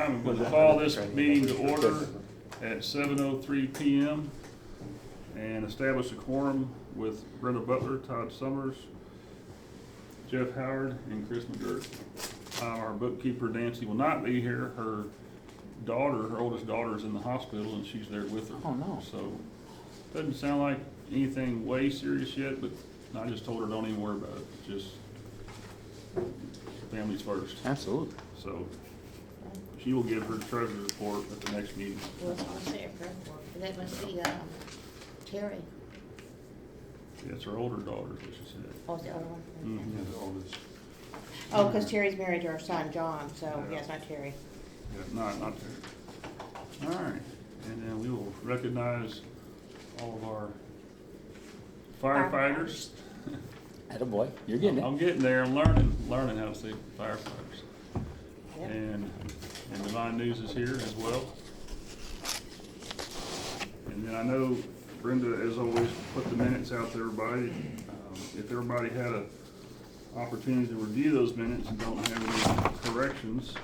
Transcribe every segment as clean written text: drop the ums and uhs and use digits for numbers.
time. We're going to call this meeting to order at 7:03 p.m. and establish a quorum with Brenda Butler, Todd Summers, Jeff Howard, and Chris McGirt. Our bookkeeper, Nancy, will not be here. Her daughter, her oldest daughter, is in the hospital, and she's there with her. Oh, no. So, doesn't sound like anything way serious yet, but I just told her don't even worry about it. Just families first. Absolutely. So, she will give her treasurer's report at the next meeting. Well, what's there for? That must be, Terry. Yeah, it's her older daughter, is what she said. Oh, it's the other one? Mhm. Yeah, the oldest. Oh, because Terry's married to her son, John, so, Yeah. yeah, it's not Terry. Yeah, not there. All right, and then we will recognize all of our firefighters. Attaboy, you're getting it. I'm getting there, I'm learning how to say firefighters. Yep. And Devine News is here as well. And then I know Brenda, as always, put the minutes out to everybody. If everybody had an opportunity to review those minutes and don't have any corrections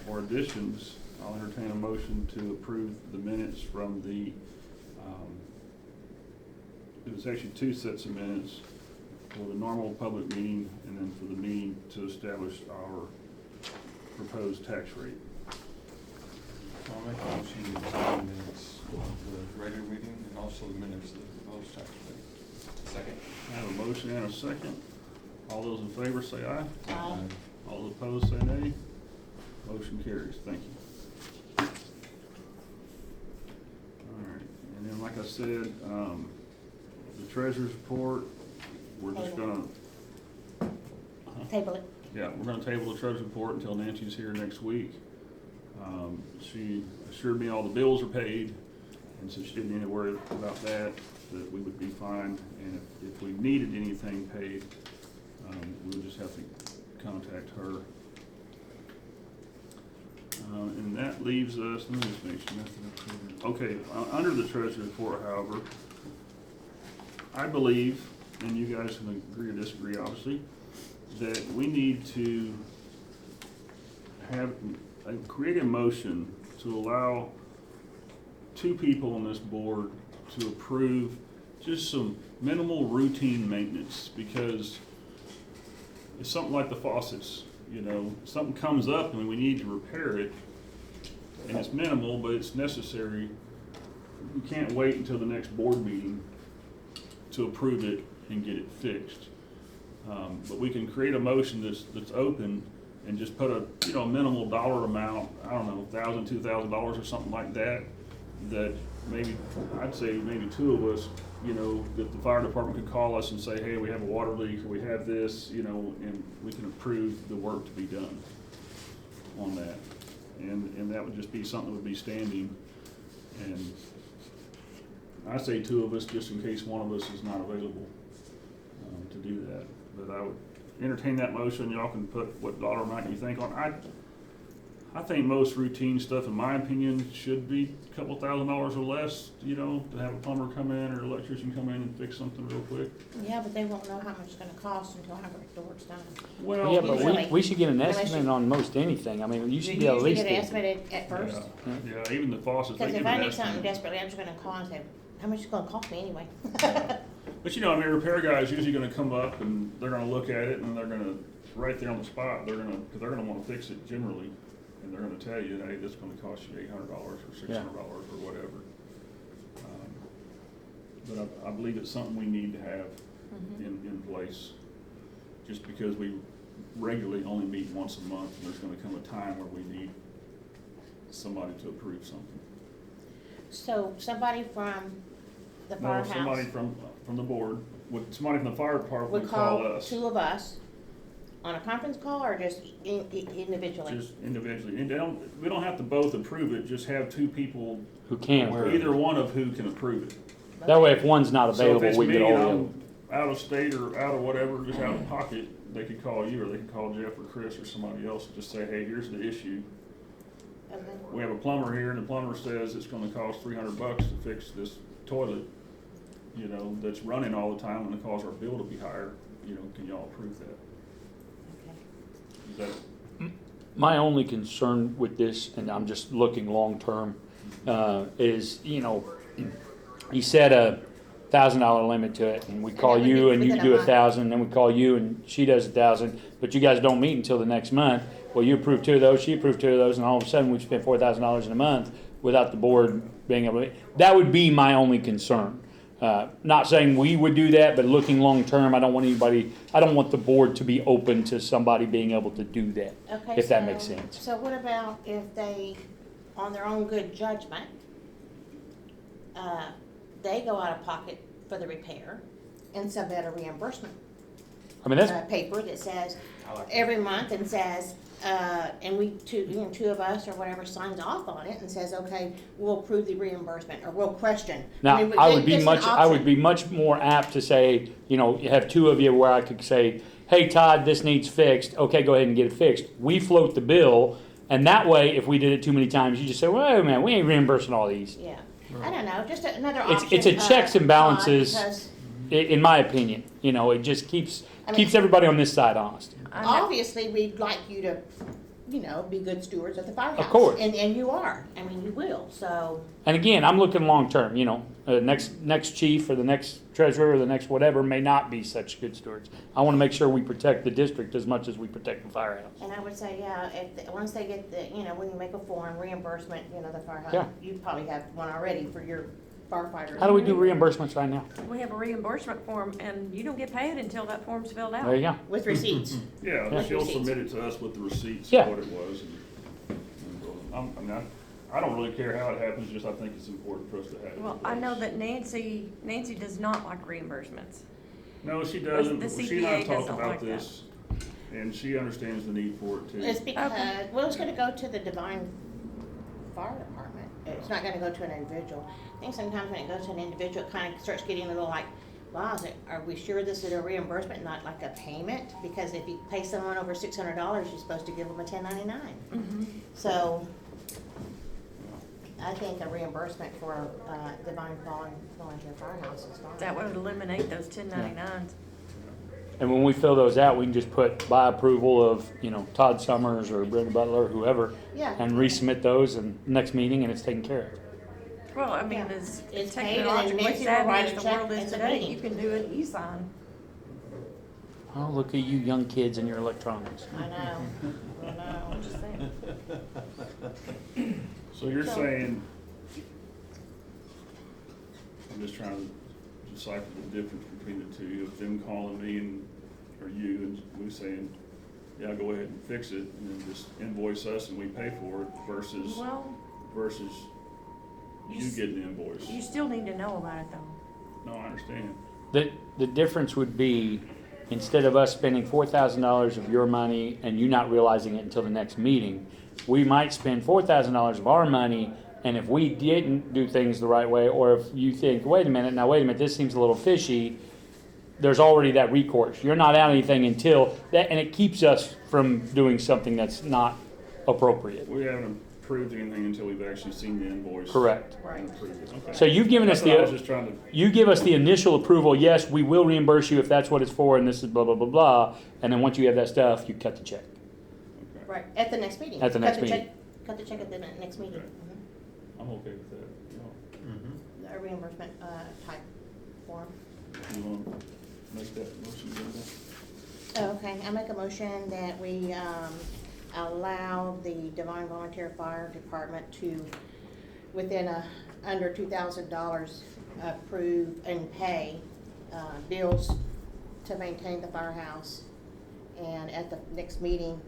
or additions, I'll entertain a motion to approve the minutes from the, it was actually two sets of minutes for the normal public meeting and then for the meeting to establish our proposed tax rate. I'll make a motion to approve the minutes of the regular meeting and also the minutes of the proposed tax rate. Second. I have a motion and a second. All those in favor say aye. Aye. All those opposed say nay. Motion carries. Thank you. All right, and then like I said, the treasurer's report, we're just gonna. Table it. Yeah, we're gonna table the treasurer's report until Nancy's here next week. She assured me all the bills are paid, and so she didn't need to worry about that we would be fine. And if we needed anything paid, we would just have to contact her. And that leaves us, let me just make sure. Okay, under the treasurer's report, however, I believe, and you guys can agree or disagree, obviously, that we need to have create a motion to allow two people on this board to approve just some minimal routine maintenance, because it's something like the faucets, you know, something comes up and we need to repair it, and it's minimal, but it's necessary. We can't wait until the next board meeting to approve it and get it fixed. But we can create a motion that's open and just put a minimal dollar amount, I don't know, $1,000, $2,000 or something like that, that maybe, I'd say maybe two of us, that the fire department could call us and say, hey, we have a water leak, or we have this, and we can approve the work to be done on that. And that would just be something that would be standing. And I say two of us just in case one of us is not available to do that. But I would entertain that motion. Y'all can put what dollar amount you think on. I think most routine stuff, in my opinion, should be a couple $1,000s or less, to have a plumber come in or electrician come in and fix something real quick. Yeah, but they won't know how much it's gonna cost until after the work's done. Well, Yeah, but usually- we should get an unless estimate you- on most anything. I mean, you should be at usually least. get an estimate at first. Yeah, even the faucets, they Because give if an I need estimate. something desperately, I'm just gonna call and say, how much is it gonna cost me anyway? But repair guy's usually gonna come up and they're gonna look at it and they're gonna, right there on the spot, because they're gonna wanna fix it generally. And they're gonna tell you, hey, this is gonna cost you $800 or $600 or whatever. But I believe it's something we need to have in place. Just because we regularly only meet once a month, and there's gonna come a time where we need somebody to approve something. So somebody from the No, firehouse somebody from the board, somebody from the fire department would would call call us. two of us on a conference call or just individually? Just individually, and we don't have to both approve it, just have two people, Who can. either one of who can approve it. That way, if one's not So if available, it's we me get all and the other. I'm out of state or out of whatever, just out of pocket, they could call you, or they could call Jeff or Chris or somebody else and just say, hey, here's the issue. Okay. We have a plumber here, and the plumber says it's gonna cost $300 to fix this toilet, that's running all the time, and it cause our bill to be higher, can y'all approve that? Okay. Is that My only concern with this, and I'm just looking long-term, is, you set a $1,000 limit to it, and we call that would you be and you within a do month. 1,000, then we call you and she does 1,000, but you guys don't meet until the next month. Well, you approve 2 of those, she approved 2 of those, and all of a sudden we've spent $4,000 in a month without the board being able to, that would be my only concern. Not saying we would do that, but looking long-term, I don't want the board to be open to somebody being able to do that, Okay, if that makes sense. So what about if they, on their own good judgment, they go out of pocket for the repair and submit a reimbursement I mean, that's, paper that says, every month and says, and we, two of us or whatever signs off on it and says, okay, we'll approve the reimbursement or we'll question. now, I would be it's an I would option. be much more apt to say, you have 2 of you where I could say, hey, Todd, this needs fixed. Okay, go ahead and get it fixed. We float the bill, and that way, if we did it too many times, you just say, well, man, we ain't reimbursing all these. Yeah, I don't know, just another It's option. a checks and balances. Because In my opinion, it just keeps I mean- everybody on this side honest. obviously, we'd like you to, be good stewards of the firehouse. course. And you are, I mean, you will, so. And again, I'm looking long term. Next chief or the next treasurer or the next whatever may not be such good stewards. I want to make sure we protect the district as much as we protect the firehouse. And I would say, yeah, once they get when you make a form, reimbursement, the firehouse, Yeah. you probably have one already for your firefighters. How do we do reimbursements right now? We have a reimbursement form, and you don't get paid until that form's filled out. There you go. With receipts. Yeah, Yeah. she'll submit it to us with the receipts Yeah. of what it was. I don't really care how it happens, just I think it's important for us to have it. Well, in I know place. that Nancy does not like reimbursements. No, she doesn't. The She and I CPA talked doesn't about like that. this, and she understands the need for it too. It's because, Okay. well, it's gonna go to the Devine Fire Department. It's not gonna go to an individual. I think sometimes when it goes to an individual, it kinda starts getting a little like, wow, are we sure this is a reimbursement, not like a payment? Because if you pay someone over $600, you're supposed to give them a 1099. Mm-hmm. So, I think a reimbursement for, Divine Volunteer Firehouse is fine. That would eliminate those 1099s. And when we fill those out, we can just put by approval of, Todd Summers or Brenda Butler or whoever, Yeah. and resubmit those and next meeting and it's taken care of. Well, I mean, Yeah. as It's paid, and then technologically Nancy will write savvy a as the check world at is the today, meeting. you can do an e-sign. Oh, look at you young kids and your electronics. I know, I'm just saying. So you're So- saying, I'm just trying to decipher the difference between the two, of them calling me or you, and we saying, yeah, go ahead and fix it, and then just invoice us and we pay for it, versus Well, you getting the invoice. you still need to know about it though. No, I understand. The difference would be, instead of us spending $4,000 of your money and you not realizing it until the next meeting, we might spend $4,000 of our money, and if we didn't do things the right way, or if you think, wait a minute, this seems a little fishy, there's already that recourse. You're not out anything until that, and it keeps us from doing something that's not appropriate. We haven't approved anything until we've actually seen the invoice. Correct. And approved it. Okay. So you've given us That's what I was the, just trying to, you give us the initial approval, yes, we will reimburse you if that's what it's for, and this is blah, blah, blah, blah, and then once you have that stuff, you cut the check. okay, right, at the next meeting. At the next meeting. Cut the check at the next meeting. Okay. I'm okay with that. A reimbursement, type form. You want to make that motion, Brenda? Okay, I make a motion that we, allow the Devine Volunteer Fire Department to, within under $2,000, approve and pay, bills to maintain the firehouse, and at the next meeting,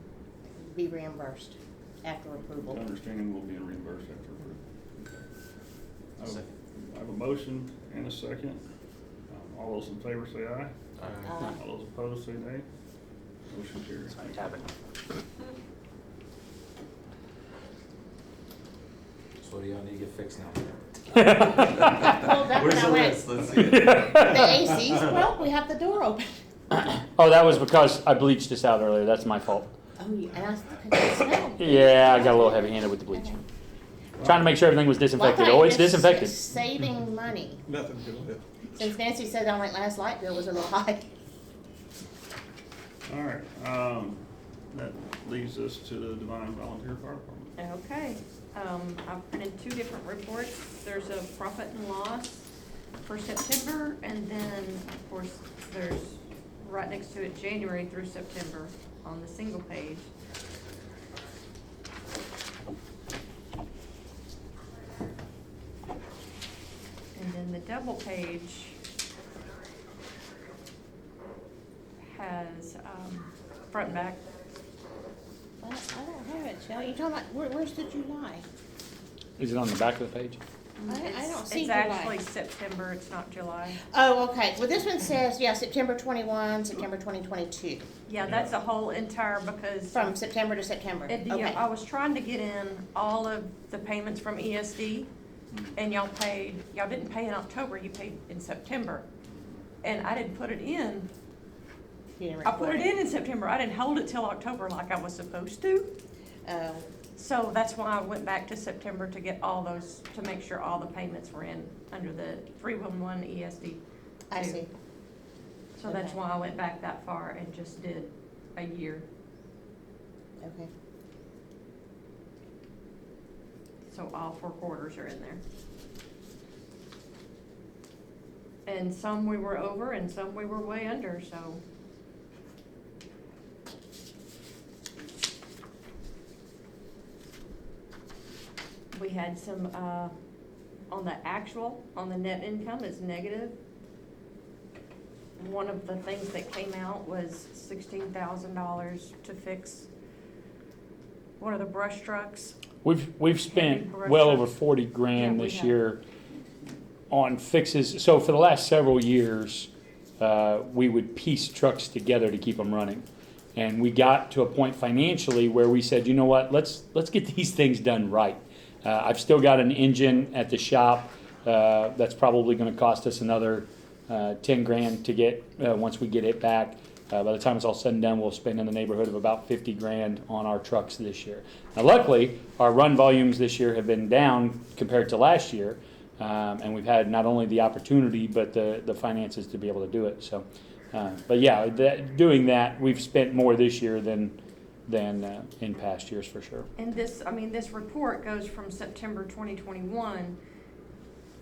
be reimbursed after approval. Understanding we'll be reimbursed after approval. Okay. I have a motion and a second. All those in favor say aye. All those opposed say nay. Motion carries. So what do y'all need to get fixed now? Well, that's when Where's I the went, list? Let's see it. the AC's broke, we have the door open. Oh, that was because I bleached this out earlier, that's my fault. Oh, yeah, and I smell. Yeah, I got a little heavy-handed with the bleaching. Trying to make sure everything was disinfected. Oh, it's disinfected. Saving money. Nothing to it. Since Nancy said on that last light bill was a little high. All right, that leaves us to the Devine Volunteer Fire Department. Okay, I've printed two different reports. There's a profit and loss for September, and then, of course, there's right next to it, January through September on the single page. And then the double page has, front and back. I don't have it, Shelley. You talking about, where's the July? Is it on the back of the page? I don't see It's July. actually September, it's not July. Oh, okay. Well, this one says, yeah, September 21, September 2022. Yeah, that's a whole entire, because. From September to September. Okay. I was trying to get in all of the payments from ESD, and y'all didn't pay in October, you paid in September. And I didn't put it in, You didn't I put record it in September, I didn't hold it till October like I was supposed to. Oh, So that's why I went back to September to get all those, to make sure all the payments were in under the 311 ESD. I too. see. So that's Okay. why I went back that far and just did a year. Okay. So all 4 quarters are in there. And some we were over and some we were way under, so. We had some, on the actual, on the net income is negative. One of the things that came out was $16,000 to fix one of the brush trucks. We've spent brush well trucks. over 40 grand Yeah, we this have. year on fixes. So for the last several years, we would piece trucks together to keep them running. And we got to a point financially where we said, you know what, let's get these things done right. I've still got an engine at the shop that's probably going to cost us another 10 grand to get once we get it back. By the time it's all said and done, we'll spend in the neighborhood of about 50 grand on our trucks this year. Now, luckily, our run volumes this year have been down compared to last year, and we've had not only the opportunity but the finances to be able to do it. So, but yeah, doing that, we've spent more this year than in past years for sure. And this report goes from September 2021,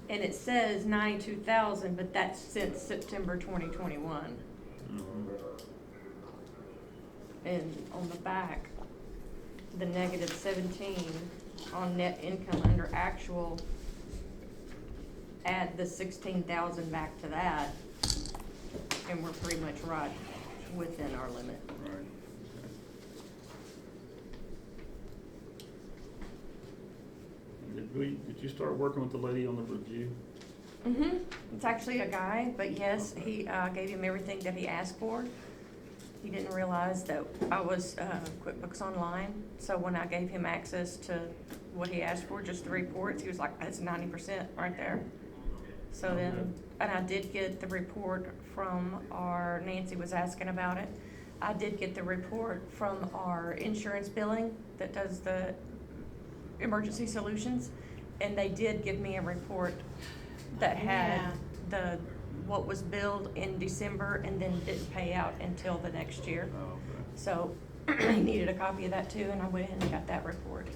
and it says 92,000, but that's since September 2021. And on the back, the negative 17 on net income under actual, add the 16,000 back to that, and we're pretty much right within our limit. Right. Did you start working with the lady on the review? It's actually a guy, but yes, he gave him everything that he asked for. He didn't realize that I was QuickBooks Online, so when I gave him access to what he asked for, just the reports, he was like, that's 90% right there. So then, and I did get the report from Nancy was asking about it. I did get the report from our insurance billing that does the emergency solutions, and they did give me a report that had what was billed in December and then didn't pay out until the next year. Oh, okay. So he needed a copy of that too, and I went ahead and got that report.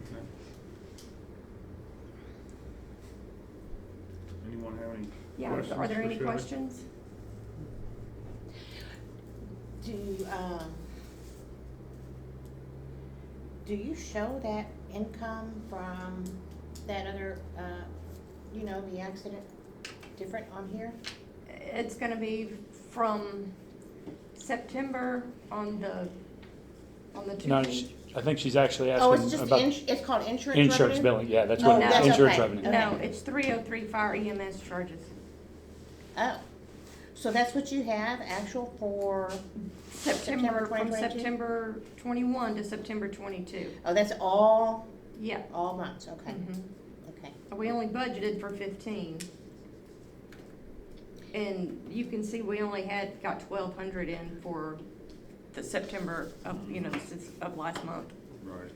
Okay. Anyone have any Yeah, questions? are there for any Shelley? questions? Do you show that income from that other, the accident different on here? It's gonna be from September on the two No, page. I think she's actually Oh, it's asking just, about it's called insurance insurance revenue? billing. Yeah, that's Oh, what that's insurance okay. revenue. No, it's 303 fire EMS charges. Oh, so that's what you have, actual for, September, from 2022? September 21 to September 22. oh, that's all Yeah. months, okay, Mhm. okay. We only budgeted for 15. And you can see we only got 1,200 in for the September of, since of last month. Right.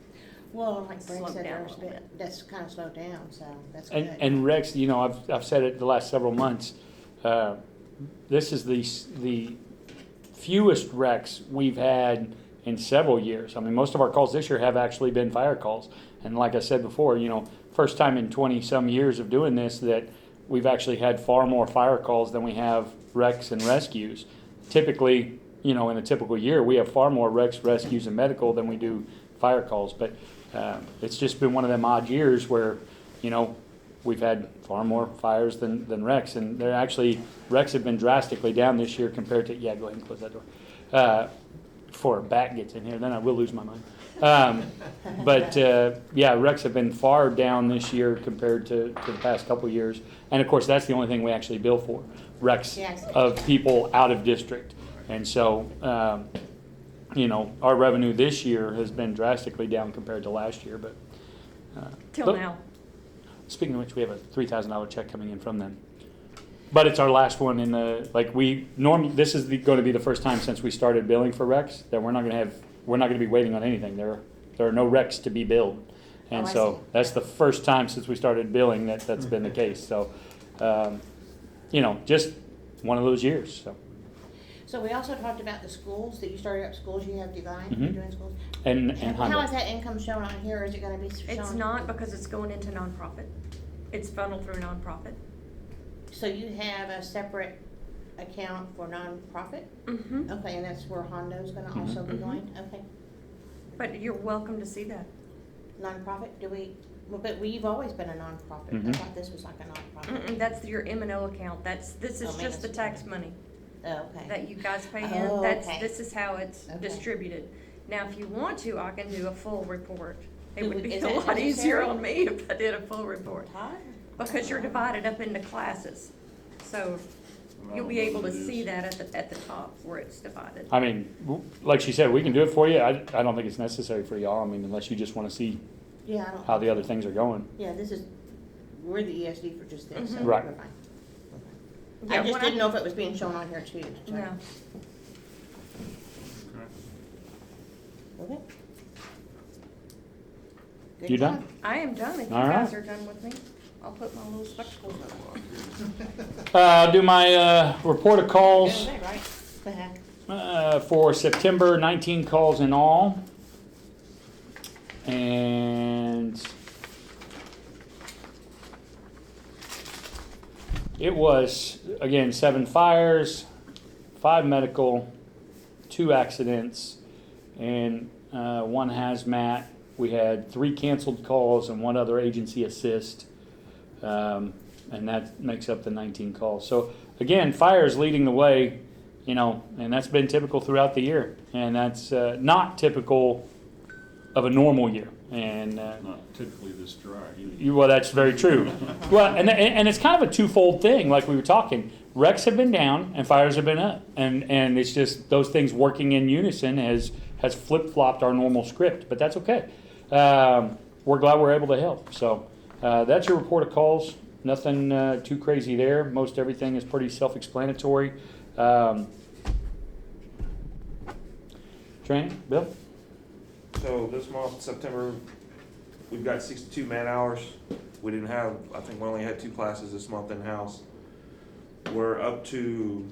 Well, like Brent Slowed said, down a there's little been, bit. that's kind of slowed down, so that's good. And Rex, I've said it the last several months. This is the fewest wrecks we've had in several years. I mean, most of our calls this year have actually been fire calls. And like I said before, first time in 20-some years of doing this that we've actually had far more fire calls than we have wrecks and rescues. Typically, in a typical year, we have far more wrecks, rescues, and medical than we do fire calls. But it's just been one of them odd years where, we've had far more fires than wrecks. And they're actually, wrecks have been drastically down this year compared to, go ahead and close that door. Before a bat gets in here, then I will lose my mind. But wrecks have been far down this year compared to the past couple of years. And of course, that's the only thing we actually bill for, wrecks Yes. of people out of district. And so, our revenue this year has been drastically down compared to last year. But Till now. speaking of which, we have a $3,000 check coming in from them. But it's our last one in this is going to be the first time since we started billing for wrecks that we're not going to be waiting on anything. There are no wrecks to be billed. And I so see. that's the first time since we started billing that's been the case. So, just one of those years. So we also talked about the schools, that you started up schools, you have Devine, Mhm. you're doing schools. And How Honda. is that income shown on here? Is it gonna be shown? It's not because it's going into nonprofit. It's funneled through nonprofit. So you have a separate account for nonprofit? Mm-hmm. Okay, and that's where Hondo's gonna also be Mhm. going? Okay. But you're welcome to see that. Nonprofit, but we've always been a nonprofit. I Mhm. thought this was like a nonprofit. Mm-mm, that's your M&O account. This is Oh, just the man, tax money Oh, okay. that you guys pay Oh, in. okay. This is how it's Okay. distributed. Now, if you want to, I can do a full report. It would be Is a that lot easier necessary? on me if I did a full report. Todd? Because you're divided up into classes. So you'll be able to see that at the top where it's divided. I mean, like she said, we can do it for you. I don't think it's necessary for y'all. I mean, unless you just want to see Yeah, I don't. how the other things are going. Yeah, we're the ESD for just this, so Mhm. we're Right. fine. Yeah, I just when didn't know if it was being shown on here too. so- No. Okay. Good You done? job. I am done. If you All guys right. are done with me, I'll put my little spectacles on. I'll do my report of calls. Good, right? The heck? For September, 19 calls in all. And it was, again, 7 fires, 5 medical, 2 accidents, and 1 hazmat. We had 3 canceled calls and 1 other agency assist. And that makes up the 19 calls. So again, fire is leading the way, and that's been typical throughout the year. And that's not typical of a normal year. And Not typically this dry either. well, that's very true. Well, and it's kind of a twofold thing, like we were talking. Wrecks have been down and fires have been up, and it's just those things working in unison has flip flopped our normal script. But that's okay. We're glad we're able to help. So that's your report of calls. Nothing too crazy there. Most everything is pretty self-explanatory. Training, Bill? So this month, September, we've got 62 man hours. We didn't have, I think we only had 2 classes this month in-house. We're up to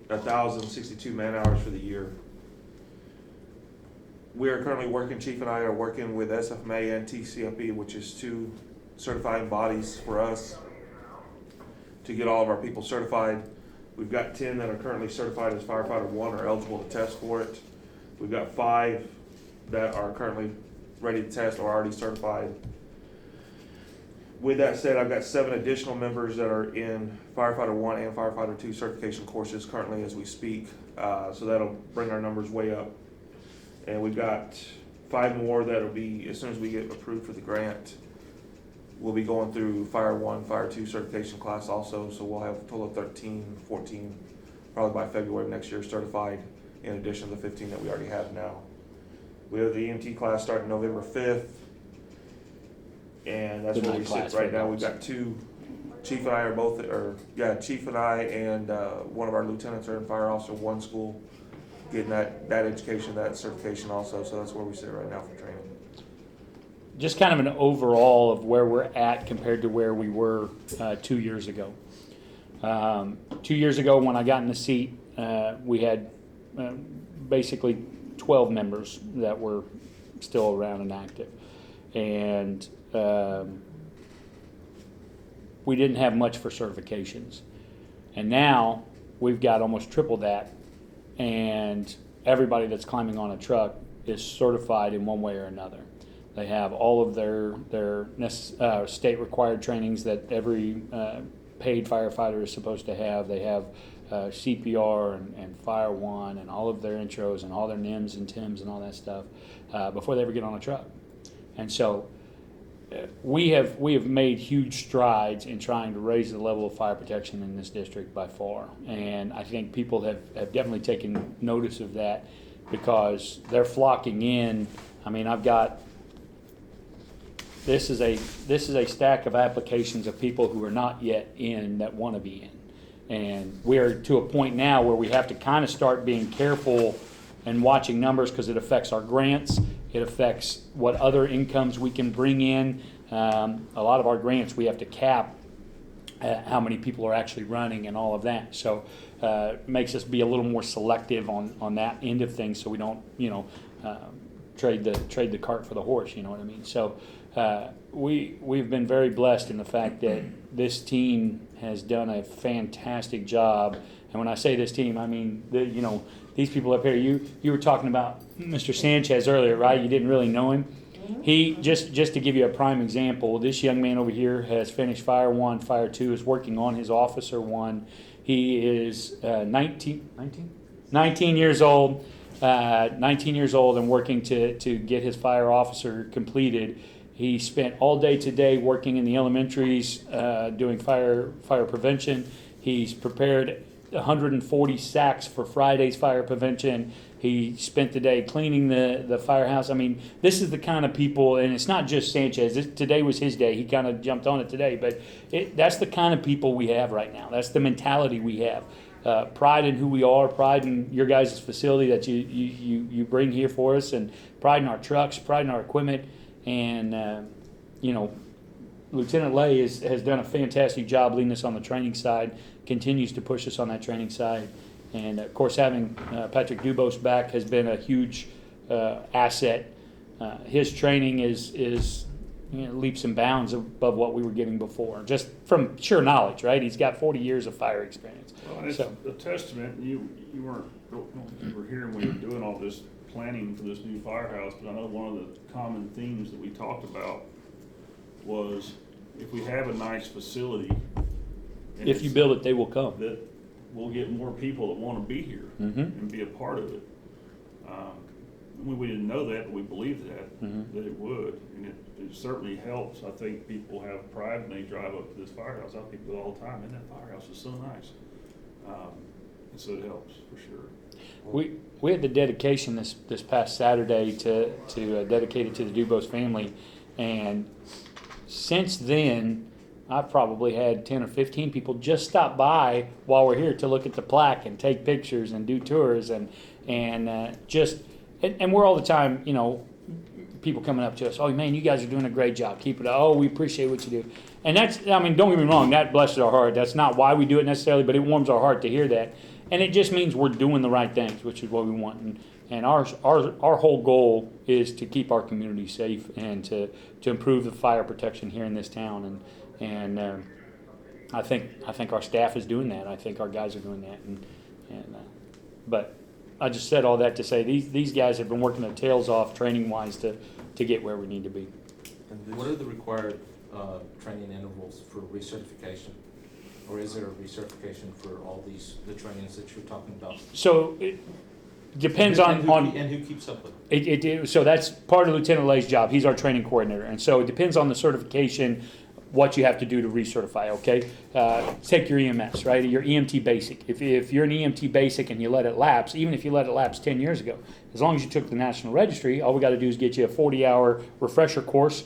1,062 man hours for the year. We are currently working, Chief and I are working with SFMA and TCFB, which is 2 certifying bodies for us to get all of our people certified. We've got 10 that are currently certified as firefighter 1 or eligible to test for it. We've got 5 that are currently ready to test or already certified. With that said, I've got 7 additional members that are in firefighter 1 and firefighter 2 certification courses currently as we speak. So that'll bring our numbers way up. And we've got 5 more that'll be, as soon as we get approved for the grant, we'll be going through Fire 1, Fire 2 certification class also, so we'll have a total of 13, 14, probably by February of next year certified, in addition to the 15 that we already have now. We have the EMT class starting November 5th, and that's Good where night we class sit right for now. We've adults. got 2, Chief and I are both, Chief and I and one of our lieutenants are in Fire Officer 1 school, getting that education, that certification also, so that's where we sit right now for training. Just kind of an overall of where we're at compared to where we were 2 years ago. 2 years ago, when I got in the seat, we had basically 12 members that were still around and active. And we didn't have much for certifications. And now we've got almost triple that, and everybody that's climbing on a truck is certified in one way or another. They have all of their state required trainings that every paid firefighter is supposed to have. They have CPR and Fire One and all of their intros and all their NIMS and TIMS and all that stuff before they ever get on a truck. And so we have made huge strides in trying to raise the level of fire protection in this district by far. And I think people have definitely taken notice of that, because they're flocking in. I mean, I've got, this is a stack of applications of people who are not yet in that want to be in. And we're to a point now where we have to kind of start being careful and watching numbers, because it affects our grants. It affects what other incomes we can bring in. A lot of our grants, we have to cap how many people are actually running and all of that. So it makes us be a little more selective on that end of things, so we don't, trade the cart for the horse, you know what I mean? So we've been very blessed in the fact that this team has done a fantastic job. And when I say this team, I mean, these people up here, you were talking about Mr. Sanchez earlier, right? You didn't really know him. He, just to give you a prime example, this young man over here has finished Fire 1, Fire 2, is working on his Officer 1. He is 19 years old, 19 years old and working to get his fire officer completed. He spent all day today working in the elementaries doing fire prevention. He's prepared 140 sacks for Friday's fire prevention. He spent the day cleaning the firehouse. I mean, this is the kind of people, and it's not just Sanchez. Today was his day. He kind of jumped on it today. But that's the kind of people we have right now. That's the mentality we have. Pride in who we are, pride in your guys' facility that you bring here for us, and pride in our trucks, pride in our equipment. And, Lieutenant Lay has done a fantastic job leading us on the training side, continues to push us on that training side. And, of course, having Patrick Dubose back has been a huge asset. His training is leaps and bounds above what we were getting before, just from sheer knowledge, right? He's got 40 years of fire experience. Well, it's a testament. You weren't, you were here when we were doing all this planning for this new firehouse, but I know one of the common themes that we talked about was if we have a nice facility, If you build it, they will come. that we'll get more people that want to be here and be a part of it. We didn't know that, but we believed that it would, and it certainly helps. I think people have pride when they drive up to this firehouse. I think all the time, and that firehouse is so nice. And so it helps for sure. We had the dedication this past Saturday to dedicate it to the Dubose family, and since then I've probably had 10 or 15 people just stop by while we're here to look at the plaque and take pictures and do tours and we're all the time, people coming up to us, oh man, you guys are doing a great job, keep it up, oh, we appreciate what you do. And that's, don't get me wrong, that blesses our heart. That's not why we do it necessarily, but it warms our heart to hear that. And it just means we're doing the right things, which is what we want. And our whole goal is to keep our community safe and to improve the fire protection here in this town. And I think our staff is doing that. I think our guys are doing that. But I just said all that to say these guys have been working their tails off training wise to get where we need to be. What are the required training intervals for recertification? Or is there a recertification for all the trainings that you're talking about? So it depends and on who keeps up with it. So that's part of Lieutenant Lay's job. He's our training coordinator. And so it depends on the certification, what you have to do to recertify, okay? Take your EMS, right? Your EMT basic. If you're an EMT basic and you let it lapse, even if you let it lapse 10 years ago, as long as you took the National Registry, all we got to do is get you a 40-hour refresher course.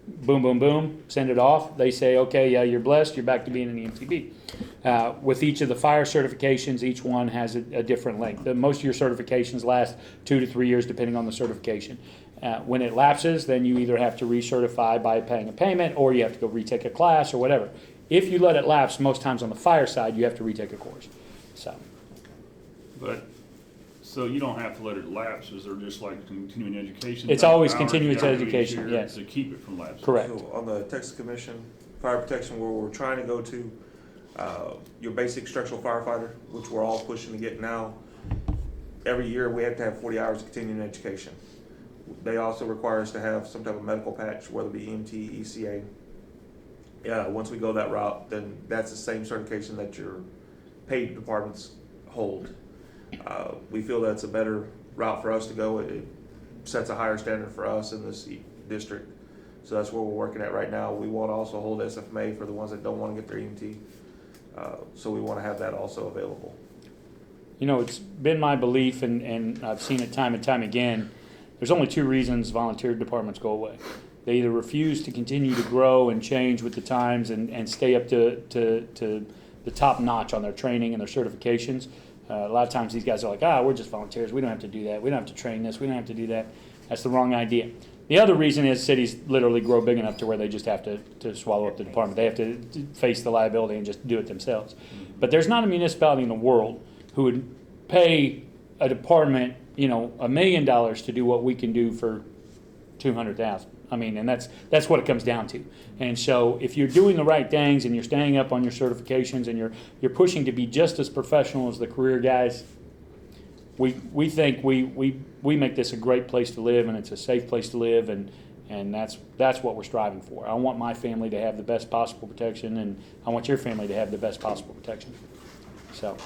Boom, boom, boom, send it off. They say, okay, yeah, you're blessed. You're back to being an EMTB. With each of the fire certifications, each one has a different length. Most of your certifications last 2 to 3 years, depending on the certification. When it lapses, then you either have to recertify by paying a payment, or you have to go retake a class or whatever. If you let it lapse, most times on the fire side, you have to retake a course. So, But So you don't have to let it lapse, is there just like continuing education? It's type always hours continuous you gotta do each education, year yes. To keep it from lapsing? Correct. So on the Texas Commission, fire protection, where we're trying to go to, your basic structural firefighter, which we're all pushing to get now, every year we have to have 40 hours of continuing education. They also require us to have some type of medical patch, whether it be EMT, ECA. Yeah, once we go that route, then that's the same certification that your paid departments hold. We feel that's a better route for us to go. It sets a higher standard for us in this district. So that's where we're working at right now. We want to also hold SFMA for the ones that don't want to get their EMT. So we want to have that also available. You know, it's been my belief, and I've seen it time and time again, there's only two reasons volunteer departments go away. They either refuse to continue to grow and change with the times and stay up to the top notch on their training and their certifications. A lot of times these guys are like, we're just volunteers. We don't have to do that. We don't have to train this. We don't have to do that. That's the wrong idea. The other reason is cities literally grow big enough to where they just have to swallow up the department. They have to face the liability and just do it themselves. But there's not a municipality in the world who would pay a department, $1 million to do what we can do for $200,000. I mean, and that's what it comes down to. And so if you're doing the right things and you're staying up on your certifications and you're pushing to be just as professional as the career guys, we think we make this a great place to live, and it's a safe place to live, and that's what we're striving for. I want my family to have the best possible protection, and I want your family to have the best possible protection. So.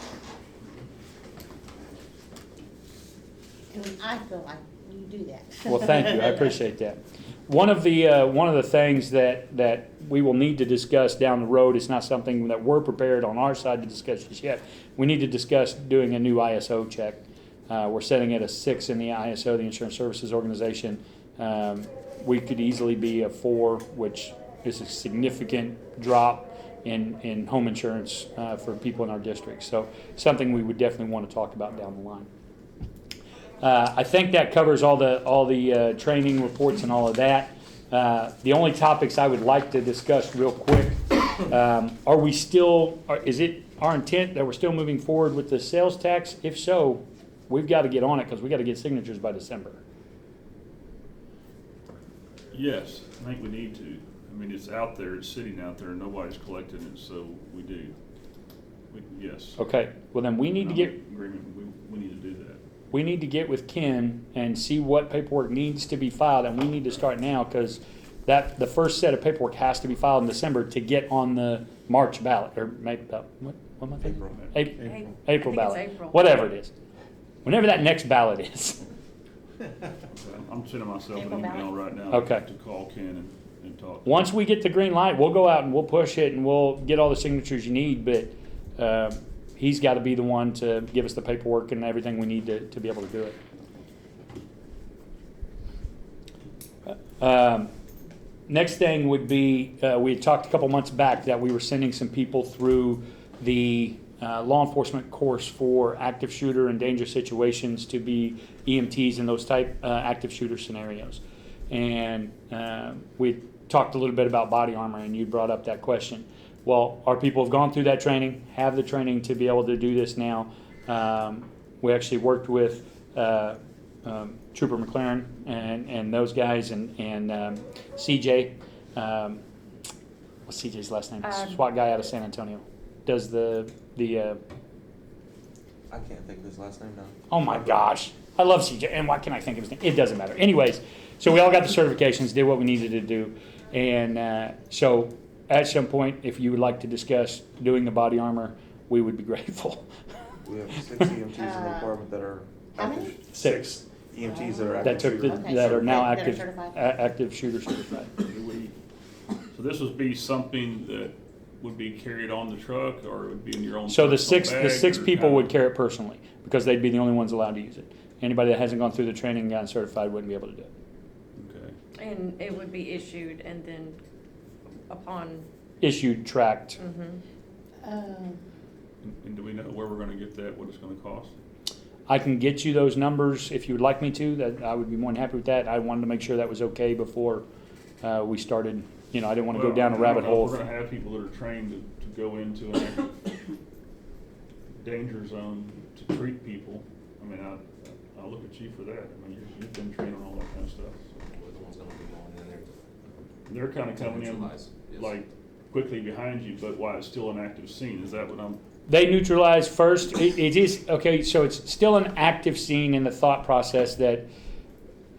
And I feel like you do that. Well, thank you. I appreciate that. One of the things that we will need to discuss down the road, it's not something that we're prepared on our side to discuss just yet. We need to discuss doing a new ISO check. We're setting at a 6 in the ISO, the Insurance Services Organization. We could easily be a 4, which is a significant drop in home insurance for people in our district. So something we would definitely want to talk about down the line. I think that covers all the training reports and all of that. The only topics I would like to discuss real quick, is it our intent that we're still moving forward with the sales tax? If so, we've got to get on it because we got to get signatures by December. Yes, I think we need to. I mean, it's out there, it's sitting out there, and nobody's collecting it, so we do. Yes. Okay, well then we need to get, Agreement, we need to do that. we need to get with Ken and see what paperwork needs to be filed, and we need to start now because the first set of paperwork has to be filed in December to get on the March ballot, or maybe, what am I thinking? April I think it's ballot, April. whatever it is. Whenever that next ballot is. I'm sending myself an April email ballot. right now Okay. to call Ken and talk. Once we get the green light, we'll go out and we'll push it and we'll get all the signatures you need, but he's got to be the one to give us the paperwork and everything we need to be able to do it. Next thing would be, we had talked a couple months back that we were sending some people through the law enforcement course for active shooter and dangerous situations to be EMTs in those type active shooter scenarios. And we talked a little bit about body armor, and you brought up that question. Well, our people have gone through that training, have the training to be able to do this now. We actually worked with Trooper McLaren and those guys and CJ. What's CJ's last name? SWAT guy out of San Antonio. Does the I can't think of his last name now. oh my gosh, I love CJ, and why can't I think of his name? It doesn't matter. Anyways, so we all got the certifications, did what we needed to do, and so at some point, if you would like to discuss doing the body armor, we would be grateful. We have 6 EMTs in the department that are How many? active. 6 EMTs that are active. that took the, Okay, that are now that are active certified. active shooter certified. So this would be something that would be carried on the truck, or it would be in your own So the personal six bag, or people how- would carry it personally because they'd be the only ones allowed to use it. Anybody that hasn't gone through the training and gotten certified wouldn't be able to do it. Okay. And it would be issued and then upon, Issued, tracked. And do we know where we're gonna get that, what it's gonna cost? I can get you those numbers if you would like me to. That I would be more than happy with that. I wanted to make sure that was okay before we started. I didn't want to go down a rabbit hole. We're gonna have people that are trained to go into an active danger zone to treat people. I mean, I'll look at you for that. I mean, you've been trained on all that kind of stuff. We're the ones gonna be going in there They're kind of to coming in neutralize, yes. like quickly behind you, but while it's still an active scene, is that what I'm? They neutralize first. It is, okay, so it's still an active scene in the thought process that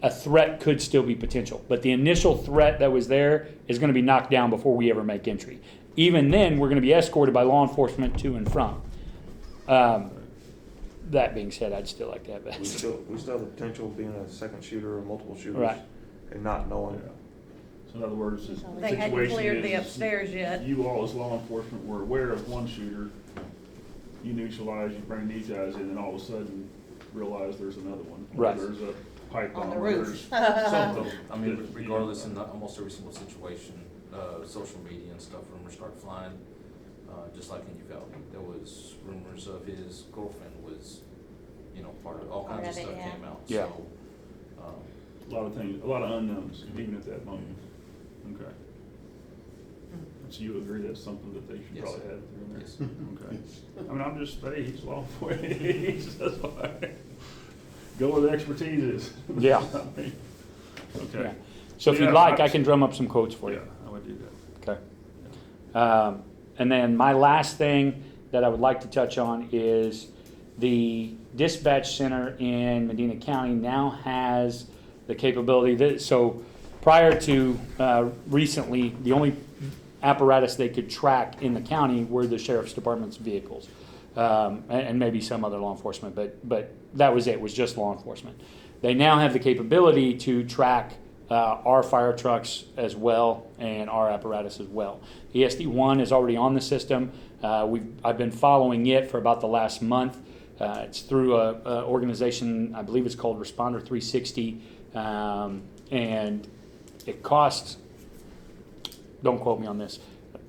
a threat could still be potential. But the initial threat that was there is going to be knocked down before we ever make entry. Even then, we're going to be escorted by law enforcement to and from. That being said, I'd still like to have that. We still have the potential of being a second shooter or multiple shooters. Right. And not knowing. So in other words, the They hadn't situation cleared the is upstairs yet. You all as law enforcement were aware of one shooter, you neutralize, you bring these guys in, and all of a sudden realize there's another one. Or Right. there's a pipe On bomb. the or roof. there's something. I mean, that, regardless, in almost every single situation, social media and stuff, rumors start flying, just like in Uvalde. There was rumors of his girlfriend was, part of, all kinds of stuff yeah. came out. Yeah. So, A lot of things, a lot of unknowns, even at that moment. Okay. So you agree that's something that they should Yes. probably have in there? Yes. Okay. I mean, I'm just, hey, he's law enforcement, that's why. Go where the expertise is. Yeah. I mean, Yeah. Okay. So if you'd Yeah, like, I can drum up some quotes for Yeah, you. I would do that. Okay. And then my last thing that I would like to touch on is the dispatch center in Medina County now has the capability that, so prior to recently, the only apparatus they could track in the county were the sheriff's department's vehicles. And maybe some other law enforcement, but that was it, was just law enforcement. They now have the capability to track our fire trucks as well and our apparatus as well. ESD 1 is already on the system. I've been following it for about the last month. It's through a organization, I believe it's called Responder 360, and it costs, don't quote me on this,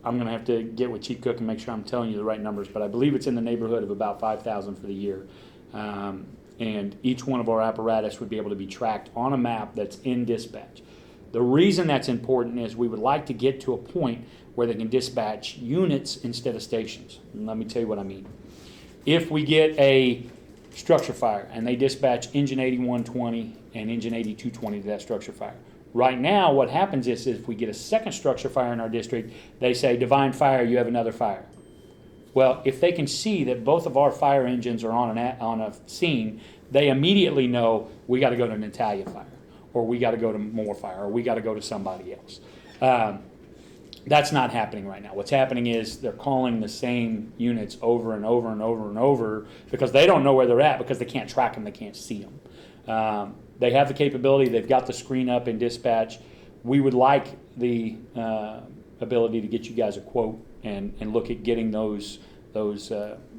I'm going to have to get with Chief Cook and make sure I'm telling you the right numbers, but I believe it's in the neighborhood of about $5,000 for the year. And each one of our apparatus would be able to be tracked on a map that's in dispatch. The reason that's important is we would like to get to a point where they can dispatch units instead of stations. And let me tell you what I mean. If we get a structure fire and they dispatch engine 8120 and engine 8220 to that structure fire. Right now, what happens is if we get a second structure fire in our district, they say, Devine Fire, you have another fire. Well, if they can see that both of our fire engines are on a scene, they immediately know we got to go to Natalia Fire, or we got to go to Moore Fire, or we got to go to somebody else. That's not happening right now. What's happening is they're calling the same units over and over and over and over because they don't know where they're at because they can't track them, they can't see them. They have the capability, they've got the screen up in dispatch. We would like the ability to get you guys a quote and look at getting those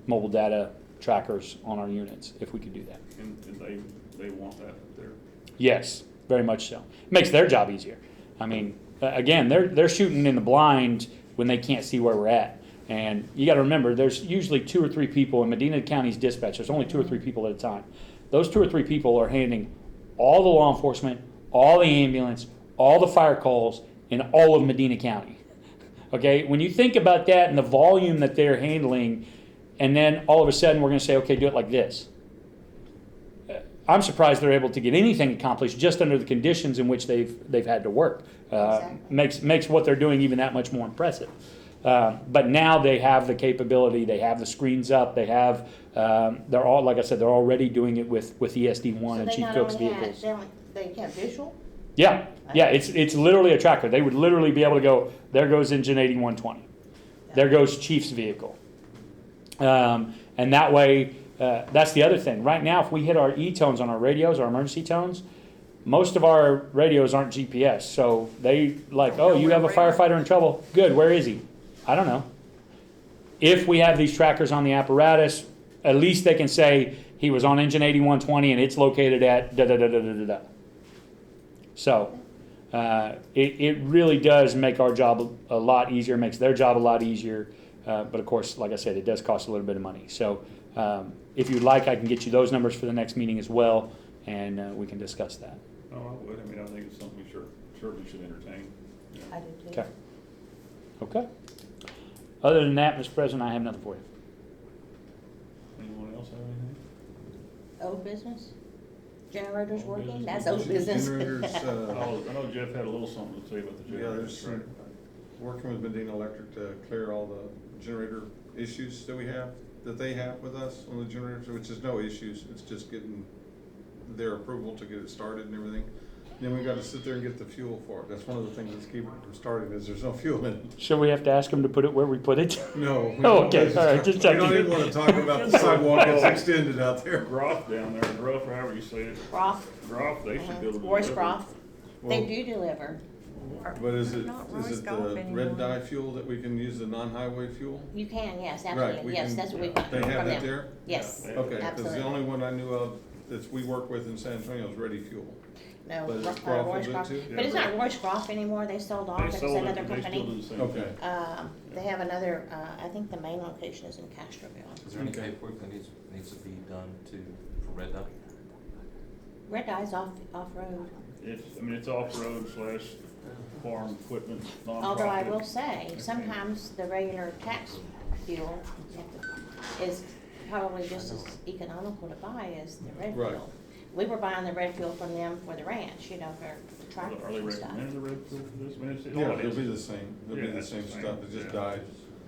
mobile data trackers on our units, if we could do that. And they want that there. Yes, very much so. It makes their job easier. I mean, again, they're shooting in the blind when they can't see where we're at. And you got to remember, there's usually 2 or 3 people in Medina County's dispatch. There's only 2 or 3 people at a time. Those 2 or 3 people are handling all the law enforcement, all the ambulance, all the fire calls in all of Medina County. Okay, when you think about that and the volume that they're handling, and then all of a sudden we're going to say, okay, do it like this. I'm surprised they're able to get anything accomplished just under the conditions in which they've had to work. Exactly. Makes what they're doing even that much more impressive. But now they have the capability. They have the screens up. They have. They're all, like I said, they're already doing it with ESD 1 and So Chief they not Cook's only vehicles. they have visual? Yeah, it's literally a tracker. They would literally be able to go, there goes engine 8120. There goes Chief's vehicle. And that way, that's the other thing. Right now, if we hit our E-tones on our radios, our emergency tones, most of our radios aren't GPS. So they like, oh, you have a firefighter in trouble. Good, where is he? I don't know. If we have these trackers on the apparatus, at least they can say he was on engine 8120 and it's located at da-da-da-da-da-da. So it really does make our job a lot easier, makes their job a lot easier. But of course, like I said, it does cost a little bit of money. So if you'd like, I can get you those numbers for the next meeting as well, and we can discuss that. Oh, I would. I mean, I think it's something we certainly should entertain. I do too. Okay. Okay. Other than that, Mr. President, I have nothing for you. Anyone else have anything? Old business? Generators Old working, business. that's old business. Generators, I know Jeff had a little something to say about the yeah, generators, there's right? working with Medina Electric to clear all the generator issues that we have, that they have with us on the generators, which is no issues, it's just getting their approval to get it started and everything. Then we gotta sit there and get the fuel for it. That's one of the things that's keeping it from starting, is there's no fuel in it. So we have to ask them to put it where we put it? No. we Oh, don't. okay, all right, just We don't checking. even wanna talk about the sidewalk that's extended out there. Groff down there, Groff, or however you say it, Groff, Groff, they should be able to. Royce deliver. Groff, they Well, do deliver. But is it Not Royce the Golf red anymore. dye fuel that we can use, the non-highway fuel? You can, yes, Right, absolutely, we yes, can- that's what we got They from have that them. there? Yes, Yeah. Okay, because absolutely. the only one I knew of that we work with in San Antonio is Ready Fuel. No, But is Royce Groff Royce will do it Groff, too? but it's not Royce Groff anymore, they sold off, They it's sold it, another but they still do company. the same Okay. thing. They have another, I think the main location is in Castroville. Is there any Okay. paperwork that needs to be done for red dot? Red Dye's off-road. It's off-road slash farm equipment, nonprofit. Although I will say, sometimes the regular tax fuel is probably just as economical to buy as the red Right. fuel. We were buying the red fuel from them for the ranch, for the Are tractors they and stuff. recommending the red fuel for this? I mean, it's, Yeah, all it it'll is. be the same, it'll be Yeah, the it's same the same, stuff, it just yeah. dyed.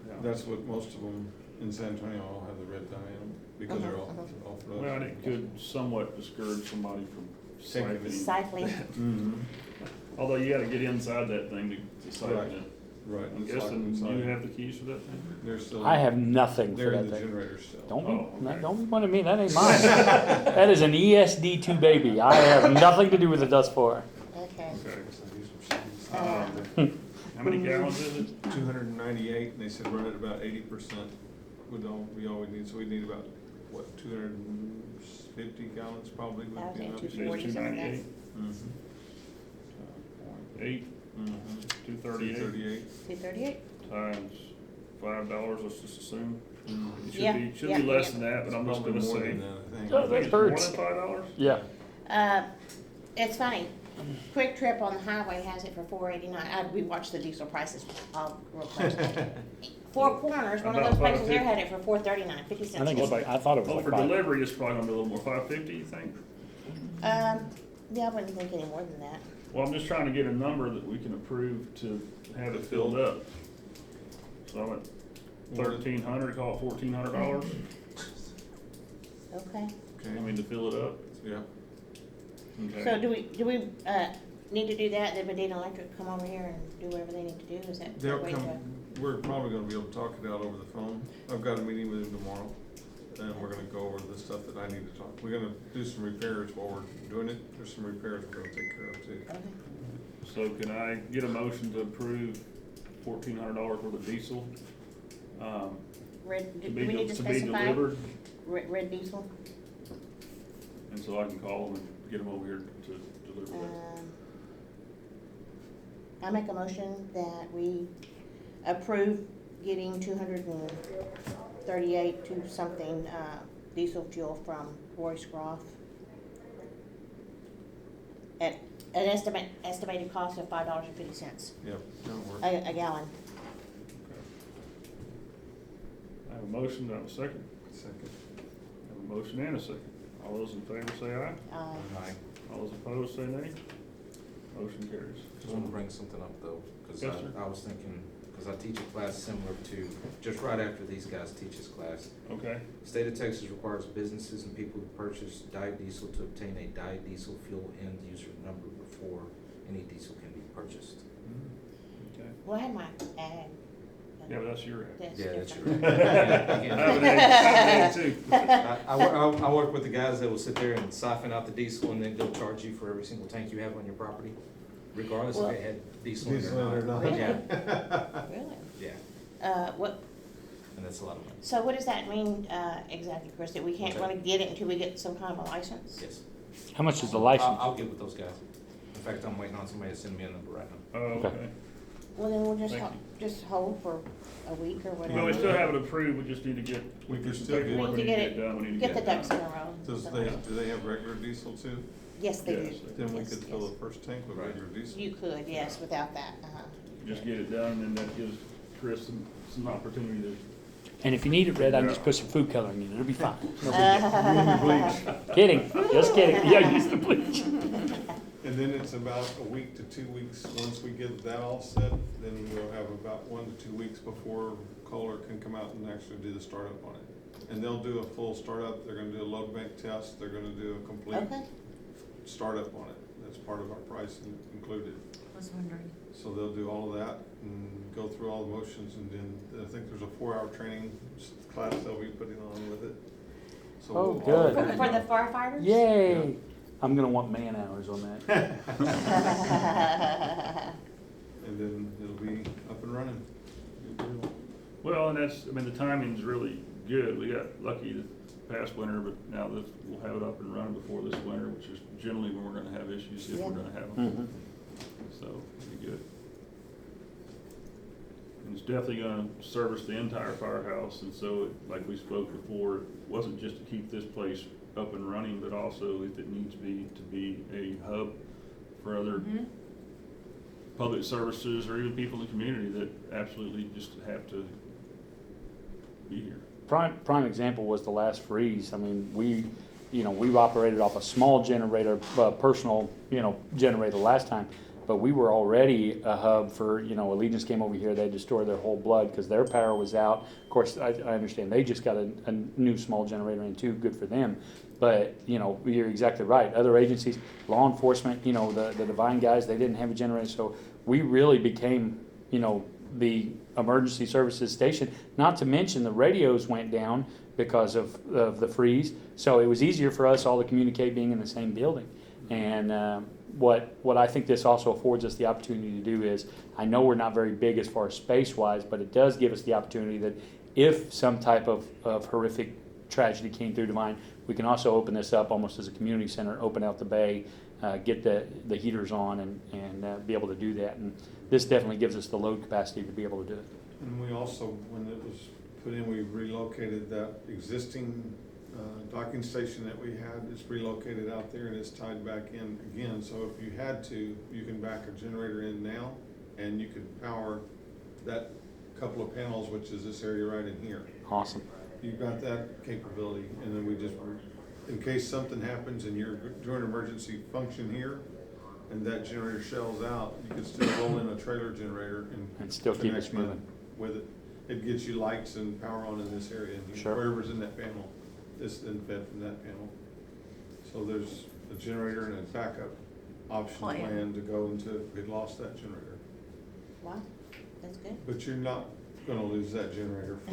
Yeah. That's what most of them in San Antonio all have the red dye in them, because they're all off-road. Well, and it could somewhat discourage somebody from Taking it. siphoning. Cycling, Mhm. Although you gotta get inside that thing to siphon Right. it. Right. I'm it's locked guessing inside. you have the keys for that thing? They're still. I have nothing for They're that in the thing. generator still. Don't Oh, be, okay. don't be one of me, that ain't mine. That is an ESD2 baby. I have nothing to do with the dust floor. okay. Okay. How many gallons is it? 298, and they said run at about 80% would all, we all would need, so we need about, what, 250 gallons probably would I was be at enough. 240. It's 298, Mhm. 8, Mhm. 238 238. 238? times $5, let's just assume. Mhm. It Yeah, should yeah, be less yeah. than that, but I'm just Probably gonna more say. than that, I think. Oh, I think that it's more hurts. than $5? Yeah. It's funny, Quick Trip on the highway has it for $4.89. We watched the diesel prices all real close. Four Corners, one of About those places there $5.50. had it for $4.39, 50 cents. I think it's like, I thought it was Well, like for 5. delivery, it's probably gonna be a little more, $5.50, you think? Yeah, I wouldn't think any more than that. Well, I'm just trying to get a number that we can approve to have it filled up. So I'm at 1,300, call it $1,400, Okay. Okay. I mean, to fill it up. Yeah. Okay. So do we need to do that, then Medina Electric come over here and do whatever they need to do? Is that the They'll way come, to? we're probably gonna be able to talk it out over the phone. I've got a meeting with him tomorrow, and we're gonna go over the stuff that I need to talk. We're gonna do some repairs while we're doing it. There's some repairs we're gonna take care of too. Okay. So can I get a motion to approve $1,400 worth of diesel? Red, To do be, we need to to be specify delivered, red diesel? and so I can call them and get them over here to deliver that. I make a motion that we approve getting 238 to something, diesel fuel from Royce Groff at an estimated cost of $5.50 Yep, that'll work. a gallon. I have a motion, do I have a second? Second. I have a motion and a second. All those in favor say aye. Aye. All those opposed say nay. Motion carries. Just want to bring something up though, because Yes, sir. I was thinking, because I teach a class similar to, just right after these guys teach this class. Okay, State of Texas requires businesses and people who purchase dyed diesel to obtain a dyed diesel fuel end user number before any diesel can be purchased. okay. Well, I had my ag. Yeah, but that's your ad. That's Yeah, that's different. your. I have an ad too. I work with the guys that will sit there and siphon out the diesel and then they'll charge you for every single tank you have on your property, regardless Well- if it had diesel in it Diesel in it or or not. not. Really? Yeah, Really? yeah, What, and that's a lot of money. so what does that mean, exactly, Chris, that we can't Okay. really get it until we get some kind of a license? Yes. How much is the license? I'll get with those guys. In fact, I'm waiting on somebody to send me a number right now. Oh, Okay. okay. Well, then we'll Thank just hold for a week or whatever. Well, we still have it approved, we just need to get. We can some still get- paperwork We need to get it- done, we need to Get the it ducks in done. a row. Does do they have regular diesel too? Yes, they Yes. do. Then we Yes, could fill yes. the first tank with Right. regular diesel. You could, yes, without that, Just get it done, and that gives Chris some opportunity to. And if you need it red, I can just put some food coloring in it. It'll be fine. No big deal. Kidding. Just kidding. Yeah, use the bleach. And then it's about a week to 2 weeks, once we get that all set, then we'll have about 1 to 2 weeks before Kohler can come out and actually do the startup on it. And they'll do a full startup, they're gonna do a load bank test, they're gonna do a complete Okay, startup on it. That's part of our price included. I was wondering. So they'll do all of that and go through all the motions, and then I think there's a 4-hour training class they'll be putting on with it. So Oh, we'll good. all- for the firefighters? Yay. I'm gonna want man hours on that. And then it'll be up and running. Well, and that's, I mean, the timing's really good. We got lucky this past winter, but now that we'll have it up and running before this winter, which is generally when we're gonna have issues, if we're Yeah. gonna have them. Mhm. So, it'll be good. And it's definitely gonna service the entire firehouse, and so, like we spoke before, it wasn't just to keep this place up and running, but also if it needs to be a hub for other Mhm. public services or even people in the community that absolutely just have to be here. Prime example was the last freeze. I mean, we operated off a small generator, personal, generator last time, but we were already a hub for, Allegiance came over here, they had to store their whole blood because their power was out. Of course, I understand they just got a new small generator in too, good for them. But, you're exactly right. Other agencies, law enforcement, the Devine guys, they didn't have a generator. So we really became, the emergency services station. Not to mention the radios went down because of the freeze. So it was easier for us all to communicate being in the same building. And what I think this also affords us the opportunity to do is, I know we're not very big as far as space-wise, but it does give us the opportunity that if some type of horrific tragedy came through Devine, we can also open this up almost as a community center, open out the bay, get the heaters on and be able to do that. And this definitely gives us the load capacity to be able to do it. And we also, when it was put in, we relocated that existing docking station that we had. It's relocated out there and it's tied back in again. So if you had to, you can back a generator in now and you could power that couple of panels, which is this area right in here. Awesome. You've got that capability, and then we just, in case something happens and you're doing emergency function here, and that generator shells out, you can still roll in a trailer generator And still keep us connect in moving. with it. It gets you lights and power on in this area, and Sure. wherever's in that panel, is then fed from that panel. So there's a generator and a backup option plan to go into if we lost that generator. Wow, that's good. But you're not gonna lose that generator for.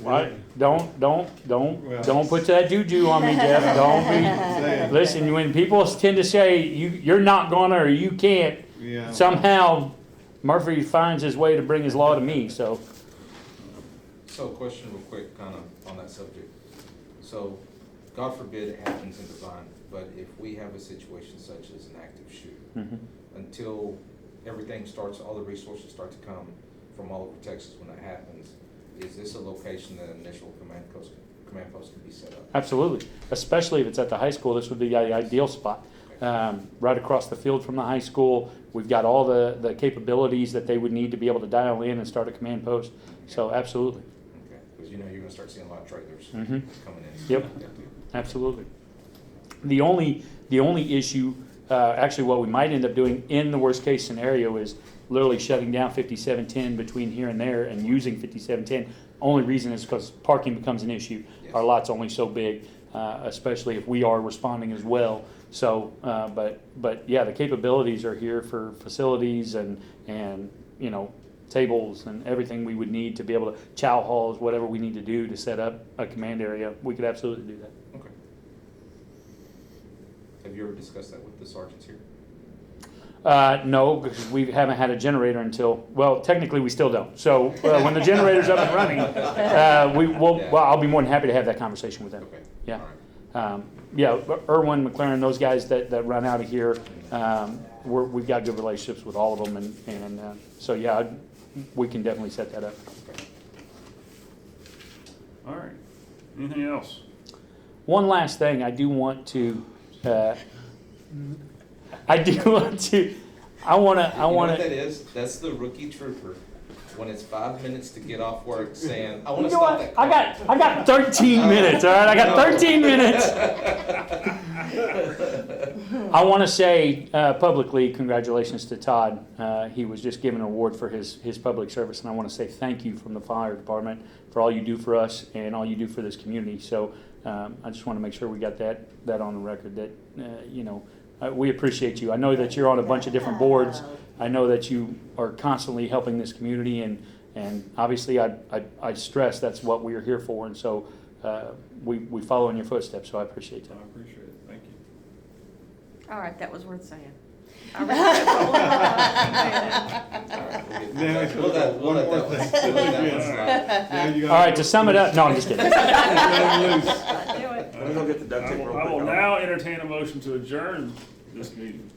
What? Don't Well- put that juju on me, Jeff. Don't Saying. be. Listen, when people tend to say you're not gonna or you can't, Yeah. somehow Murphy finds his way to bring his law to me. So So question real quick, kind of on that subject. So, God forbid it happens in Devine, but if we have a situation such as an active shooter, until everything starts, all the resources start to come from all over Texas when that happens, is this a location that an initial command post can be set up? absolutely, especially if it's at the high school, this would be the ideal spot. Right across the field from the high school, we've got all the capabilities that they would need to be able to dial in and start a command post. So absolutely, Okay, because you're gonna start seeing a lot of trailers Mhm. coming in. Yep. absolutely. The only issue, actually what we might end up doing in the worst case scenario is literally shutting down 5710 between here and there and using 5710. Only reason is because parking becomes an issue. Yes. Our lot's only so big, especially if we are responding as well. So, but yeah, the capabilities are here for facilities and tables and everything we would need to be able to chow halls, whatever we need to do to set up a command area. We could absolutely do that. Okay. Have you ever discussed that with the sergeants here? No, because we haven't had a generator until, well, technically we still don't. So when the generator's up and running, I'll be more than happy to have that conversation with them. Okay. Yeah. All right. Yeah, Irwin, McLaren, those guys that run out of here, we've got good relationships with all of them, and so yeah, we can definitely set that up. All right. Anything else? One last thing, I want to. You know what that is? That's the rookie trooper when it's 5 minutes to get off work saying, I wanna You know stop what? that car. I got 13 minutes, all right? I got 13 minutes. I want to say publicly, congratulations to Todd. He was just given an award for his public service, and I want to say thank you from the fire department for all you do for us and all you do for this community. So I just want to make sure we got that on the record that, we appreciate you. I know that you're on a bunch of different boards. I know that you are constantly helping this community, and obviously I stress that's what we're here for, and so we follow in your footsteps, so I appreciate I that. appreciate it, thank you. All right, that was worth saying. Now, We'll let one more that one thing. slide. We'll let that one slide. Now you All gotta right, to sum it up, no, I'm just kidding. Do it. Let me go get the duct tape real quick. I will now entertain a motion to adjourn this meeting.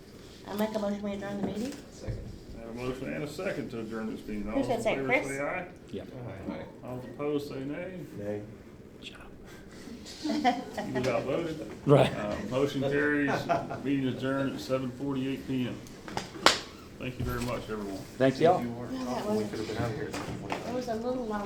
I make a motion we adjourn the meeting? Second. I have a motion and a second to adjourn this meeting. All Who said those in second, favor Chris? say aye. Yeah. All right. All opposed say nay. Nay. You was outvoted. Right. Motion carries. Meeting adjourned at 7:48 PM. Thank you very much, everyone. Thank y'all. We could have been out of here at some point. It was a little long.